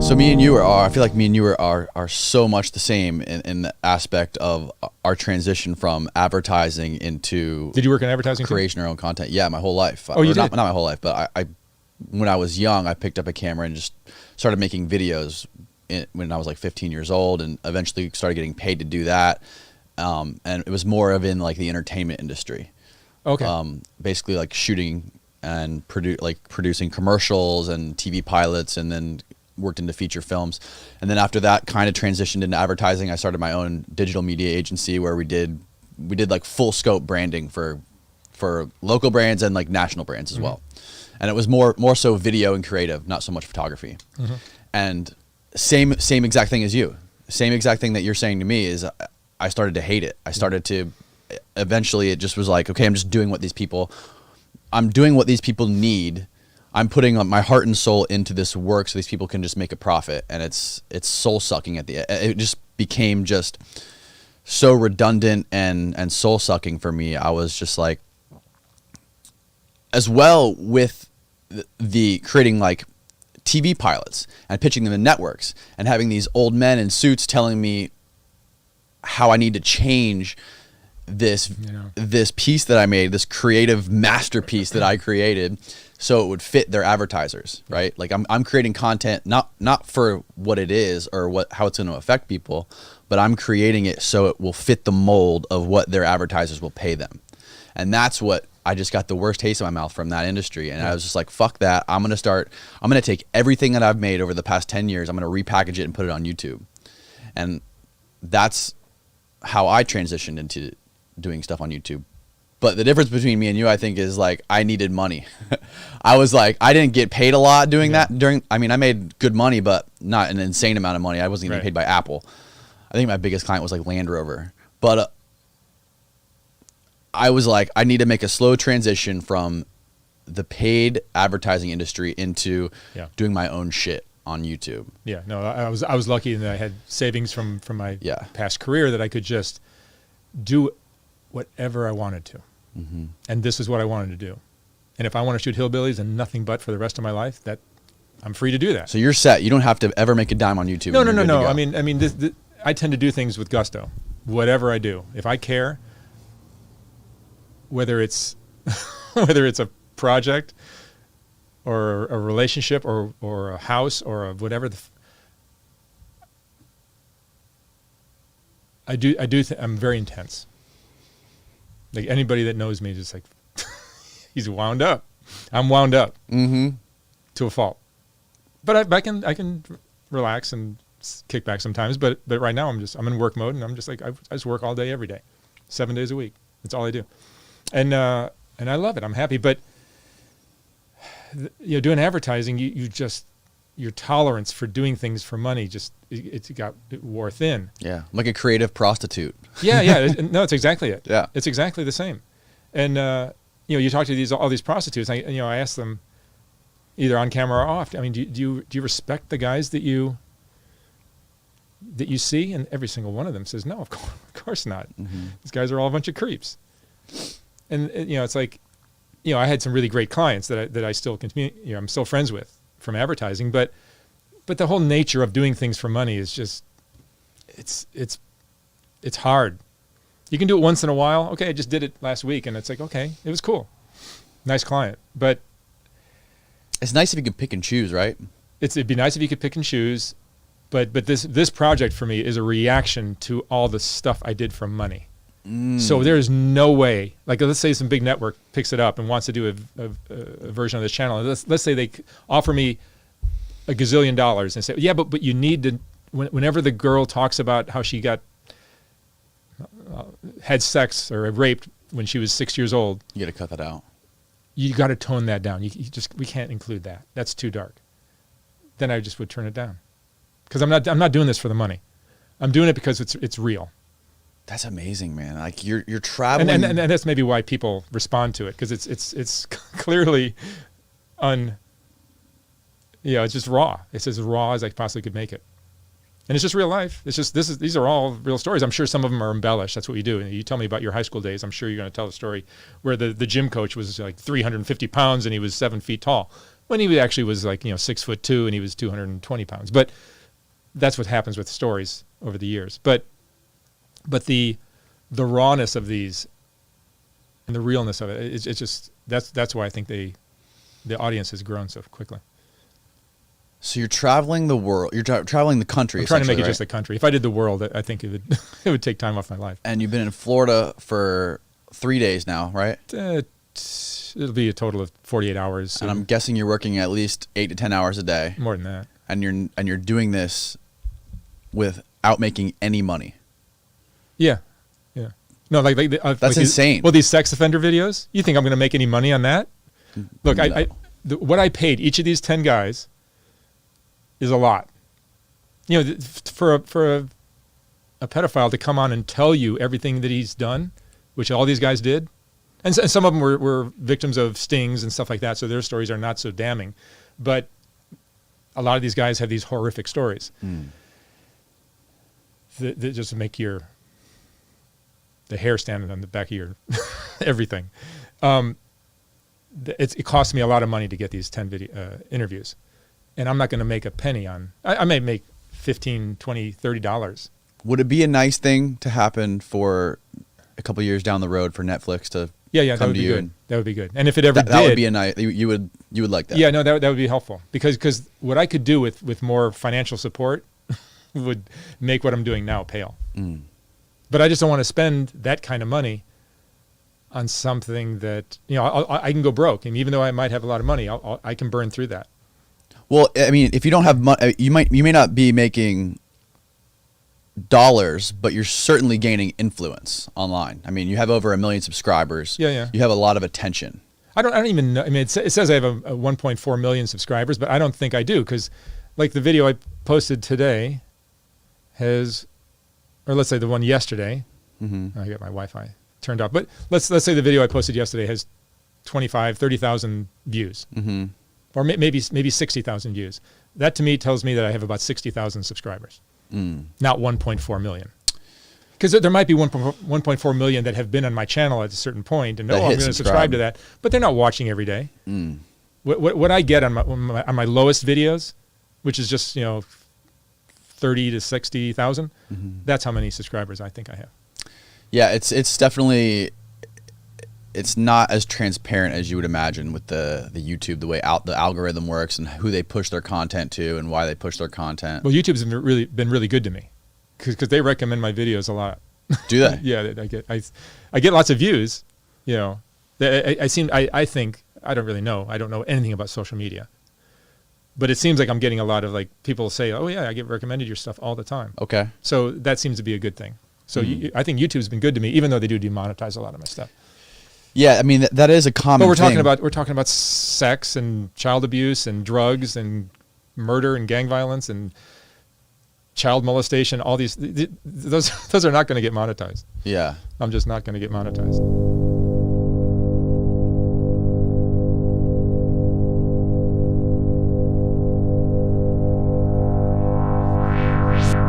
So me and you I feel like me and you are so much the same in the aspect of our transition from advertising into. Did you work in advertising creation of our own content? Yeah, my whole life. Oh, you did? Not my whole life, but I when I was young, I picked up a camera and just started making videos when I was like 15 years old, and eventually started getting paid to do that. And it was more of in like the entertainment industry. Okay. Basically like shooting and producing commercials and TV pilots, and then worked into feature films. And then after that kind of transitioned into advertising. I started my own digital media agency where we did like full scope branding for local brands and like national brands as well. And it was more so video and creative, not so much photography. And same exact thing as you. Same exact thing that you're saying to me is I started to hate it. I started to, eventually it just was like, okay, I'm doing what these people need. I'm putting my heart and soul into this work so these people can just make a profit. And it's soul sucking it just became just so redundant and soul sucking for me. I was just like, as well with the creating like TV pilots and pitching them in networks and having these old men in suits telling me how I need to change this piece that I made, this creative masterpiece that I created, so it would fit their advertisers, right? Like I'm creating content not for what it is or how it's going to affect people, but I'm creating it so it will fit the mold of what their advertisers will pay them. And that's what I just got the worst taste in my mouth from that industry. And I was just like, fuck that. I'm going to take everything that I've made over the past 10 years, I'm going to repackage it and put it on YouTube. And that's how I transitioned into doing stuff on YouTube. But the difference between me and you, I think, is like I needed money. I was like, I didn't get paid a lot doing that. I made good money, but not an insane amount of money. I wasn't getting paid by Apple. I think my biggest client was like Land Rover. But I was like, I need to make a slow transition from the paid advertising industry into doing my own shit on YouTube. Yeah, no, I was lucky in that I had savings from my past career that I could just do whatever I wanted to. And this is what I wanted to do. And if I want to shoot hillbillies and nothing but for the rest of my life, that I'm free to do that. So you're set. You don't have to ever make a dime on YouTube. No. I mean, I tend to do things with gusto. Whatever I do, if I care, whether it's a project or a relationship or a house or a whatever, I'm very intense. Like anybody that knows me, just like he's wound up. I'm wound up to a fault. But I can relax and kick back sometimes. But right now I'm in work mode, and I'm just like I just work all day, every day, 7 days a week. That's all I do, and I love it. I'm happy. But doing advertising, your tolerance for doing things for money it wore thin. Yeah, like a creative prostitute. Yeah. No, it's exactly it. Yeah, it's exactly the same. And you talk to all these prostitutes. I ask them either on camera or off. I mean, do you respect the guys that you see? And every single one of them says, no, of course not. These guys are all a bunch of creeps. And it's like, I had some really great clients that I still continue. I'm still friends with from advertising, but the whole nature of doing things for money is just, it's hard. You can do it once in a while. Okay, I just did it last week, and it's like, okay, it was cool, nice client. But it's nice if you could pick and choose, right? It'd be nice if you could pick and choose, but this project for me is a reaction to all the stuff I did for money. So there's no way, like let's say some big network picks it up and wants to do a version of this channel. Let's say they offer me $1 gazillion and say, yeah, but you need to, whenever the girl talks about how she got had sex or raped when she was 6 years old, you got to cut that out. You got to tone that down. We can't include that. That's too dark. Then I just would turn it down, because I'm not doing this for the money. I'm doing it because it's real. That's amazing, man. Like you're traveling, and that's maybe why people respond to it, because it's clearly it's just raw. It's as raw as I possibly could make it, and it's just real life. It's just these are all real stories. I'm sure some of them are embellished. That's what we do. And you tell me about your high school days. I'm sure you're going to tell a story where the gym coach was like 350 pounds and he was 7 feet tall. when he actually was like 6'2" and he was 220 pounds. But that's what happens with stories over the years. But the rawness of these and the realness of it, it's just that's why I think the audience has grown so quickly. So you're traveling the world. You're traveling the country. I'm trying to make it right? just the country. If I did the world, I think it would it would take time off my life. And you've been in Florida for 3 days now, right? It'll be a total of 48 hours. And I'm guessing you're working at least 8 to 10 hours a day. More than that. And you're doing this without making any money. Yeah. No, that's insane. These sex offender videos. You think I'm going to make any money on that? Look, No. What I paid each of these 10 guys is a lot. For a pedophile to come on and tell you everything that he's done, which all these guys did, and some of them were victims of stings and stuff like that, so their stories are not so damning. But a lot of these guys have these horrific stories that just make the hair stand on the back of your everything. It cost me a lot of money to get these 10 interviews. And I'm not going to make a penny on. I may make $15, $20, $30. Would it be a nice thing to happen for a couple years down the road for Netflix to that come would to be you? good. That would be good. And if it ever did, that would be a nice. You would like that. Yeah, no, that would be helpful because what I could do with more financial support would make what I'm doing now pale. But I just don't want to spend that kind of money on something that I can go broke. And even though I might have a lot of money, I can burn through that. Well, I mean, if you don't have money, you may not be making dollars, but you're certainly gaining influence online. I mean, you have over 1 million subscribers. Yeah. You have a lot of attention. I don't even know. I mean, it says I have a 1.4 million subscribers, but I don't think I do because, like the video I posted today has, or let's say the one yesterday. I got my Wi-Fi turned off, but let's say the video I posted yesterday has 30,000 views. Or maybe 60,000 views. That to me tells me that I have about 60,000 subscribers, not 1.4 million. Because there might be 1.4 million that have been on my channel at a certain point and I'm going to subscribe to that, but they're not watching every day. What I get on my lowest videos, which is just 30 to 60,000, that's how many subscribers I think I have. Yeah, it's definitely. It's not as transparent as you would imagine with the YouTube, the way the algorithm works and who they push their content to and why they push their content. Well, YouTube's been really good to me because they recommend my videos a lot. Do they? Yeah, I get lots of views. I think I don't really know. I don't know anything about social media, but it seems like I'm getting a lot of people say, "Oh yeah, I get recommended your stuff all the time." Okay. So that seems to be a good thing. So I think YouTube's been good to me, even though they do demonetize a lot of my stuff. Yeah, I mean that is a common. But thing. we're talking about sex and child abuse and drugs and murder and gang violence and child molestation. All those are not going to get monetized. Yeah, I'm just not going to get monetized.